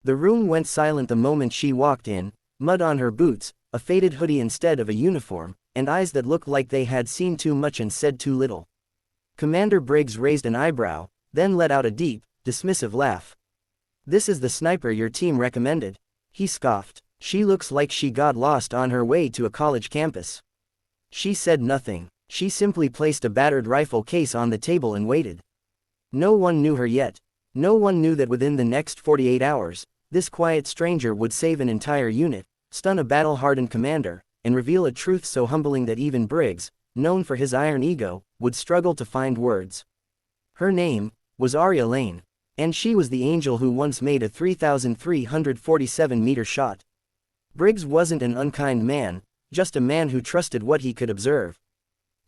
The room went silent the moment she walked in, mud on her boots, a faded hoodie instead of a uniform, and eyes that looked like they had seen too much and said too little. Commander Briggs raised an eyebrow, then let out a deep, dismissive laugh. "This is the sniper your team recommended," he scoffed. "She looks like she got lost on her way to a college campus." She said nothing. She simply placed a battered rifle case on the table and waited. No one knew her yet. No one knew that within the next 48 hours, this quiet stranger would save an entire unit, stun a battle-hardened commander, and reveal a truth so humbling that even Briggs, known for his iron ego, would struggle to find words. Her name was Arya Lane, and she was the angel who once made a 3,347-meter shot. Briggs wasn't an unkind man, just a man who trusted what he could observe.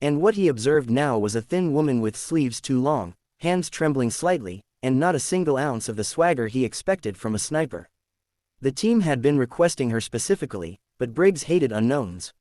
And what he observed now was a thin woman with sleeves too long, hands trembling slightly, and not a single ounce of the swagger he expected from a sniper. The team had been requesting her specifically, but Briggs hated unknowns.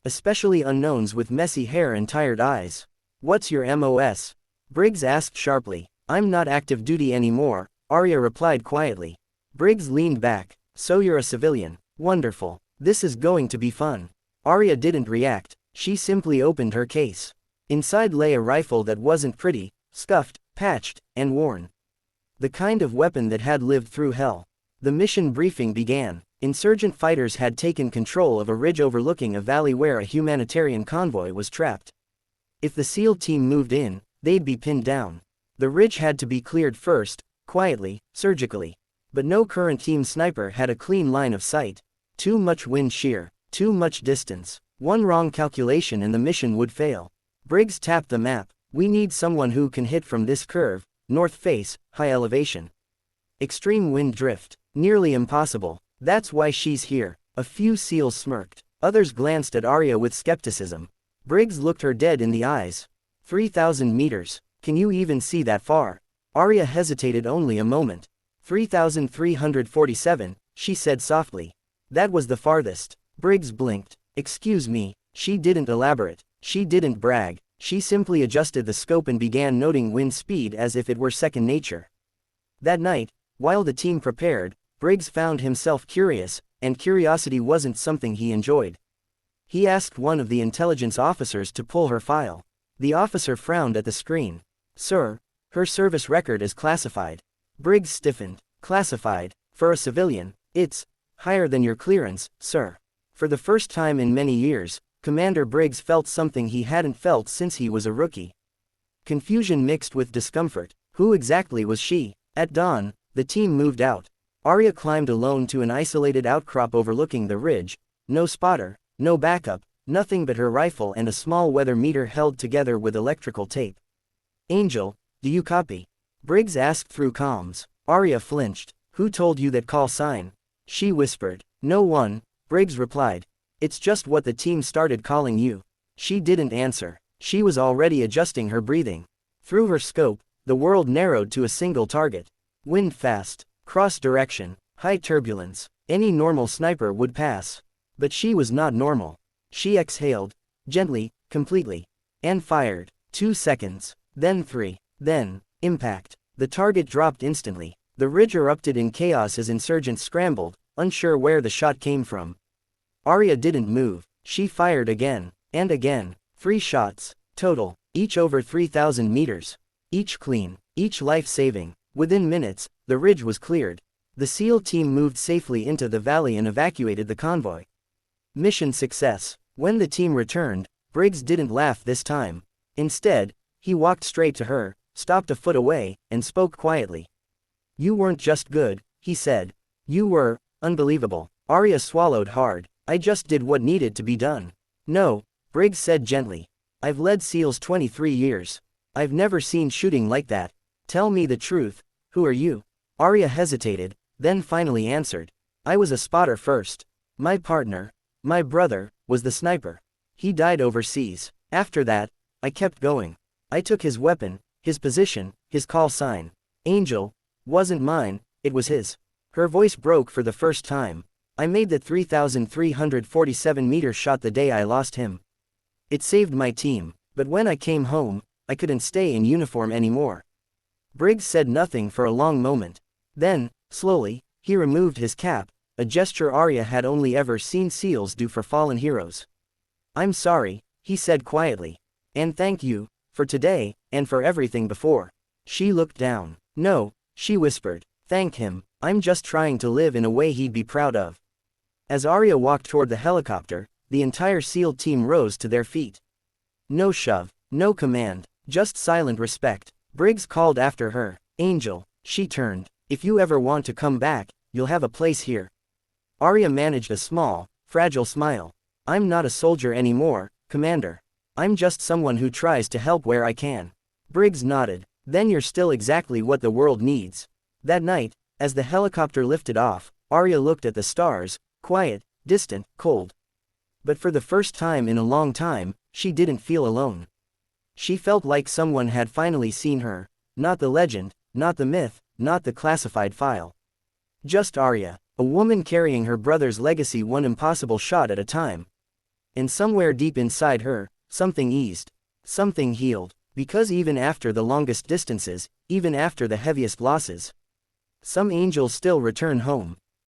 Especially unknowns with messy hair and tired eyes. "What's your MOS?" Briggs asked sharply. "I'm not active duty anymore," Arya replied quietly. Briggs leaned back. "So you're a civilian. Wonderful. This is going to be fun." Arya didn't react. She simply opened her case. Inside lay a rifle that wasn't pretty, scuffed, patched, and worn. The kind of weapon that had lived through hell. The mission briefing began. Insurgent fighters had taken control of a ridge overlooking a valley where a humanitarian convoy was trapped. If the SEAL team moved in, they'd be pinned down. The ridge had to be cleared first, quietly, surgically. But no current team sniper had a clean line of sight. Too much wind shear, too much distance. One wrong calculation and the mission would fail. Briggs tapped the map. "We need someone who can hit from this curve, north face, high elevation. Extreme wind drift. Nearly impossible. That's why she's here." A few SEALs smirked. Others glanced at Arya with skepticism. Briggs looked her dead in the eyes. 3,000 meters. Can you even see that far? Arya hesitated only a moment. 3,347, she said softly. That was the farthest. Briggs blinked. "Excuse me." She didn't elaborate. She didn't brag. She simply adjusted the scope and began noting wind speed as if it were second nature. That night, while the team prepared, Briggs found himself curious, and curiosity wasn't something he enjoyed. He asked one of the intelligence officers to pull her file. The officer frowned at the screen. "Sir, her service record is classified." Briggs stiffened. "Classified? For a civilian, it's higher than your clearance, sir." For the first time in many years, Commander Briggs felt something he hadn't felt since he was a rookie. Confusion mixed with discomfort. Who exactly was she? At dawn, the team moved out. Arya climbed alone to an isolated outcrop overlooking the ridge. No spotter, no backup, nothing but her rifle and a small weather meter held together with electrical tape. "Angel, do you copy?" Briggs asked through comms. Arya flinched. "Who told you that call sign?" She whispered. "No one," Briggs replied. "It's just what the team started calling you." She didn't answer. She was already adjusting her breathing. Through her scope, the world narrowed to a single target. Wind fast, cross direction, high turbulence. Any normal sniper would pass. But she was not normal. She exhaled, gently, completely, and fired. 2 seconds, then 3, then, impact. The target dropped instantly. The ridge erupted in chaos as insurgents scrambled, unsure where the shot came from. Arya didn't move. She fired again, and again. 3 shots, total, each over 3,000 meters. Each clean, each life-saving. Within minutes, the ridge was cleared. The SEAL team moved safely into the valley and evacuated the convoy. Mission success. When the team returned, Briggs didn't laugh this time. Instead, he walked straight to her, stopped a foot away, and spoke quietly. "You weren't just good," he said. "You were unbelievable." Arya swallowed hard. "I just did what needed to be done." "No," Briggs said gently. "I've led SEALs 23 years. I've never seen shooting like that. Tell me the truth. Who are you?" Arya hesitated, then finally answered. "I was a spotter first. My partner, my brother, was the sniper. He died overseas. After that, I kept going. I took his weapon, his position, his call sign. Angel wasn't mine, it was his." Her voice broke for the first time. "I made the 3,347-meter shot the day I lost him. It saved my team, but when I came home, I couldn't stay in uniform anymore." Briggs said nothing for a long moment. Then, slowly, He removed his cap, a gesture Arya had only ever seen SEALs do for fallen heroes. I'm sorry, he said quietly. And thank you, for today, and for everything before. She looked down. No, she whispered. Thank him, I'm just trying to live in a way he'd be proud of. As Arya walked toward the helicopter, the entire SEAL team rose to their feet. No shove, no command, just silent respect. Briggs called after her. Angel, she turned. If you ever want to come back, you'll have a place here. Arya managed a small, fragile smile. I'm not a soldier anymore, Commander. I'm just someone who tries to help where I can. Briggs nodded. Then you're still exactly what the world needs. That night, as the helicopter lifted off, Arya looked at the stars, quiet, distant, cold. But for the first time in a long time, she didn't feel alone. She felt like someone had finally seen her. Not the legend, not the myth, not the classified file. Just Arya, a woman carrying her brother's legacy one impossible shot at a time. And somewhere deep inside her, something eased. Something healed. Because even after the longest distances, even after the heaviest losses, some angels still return home.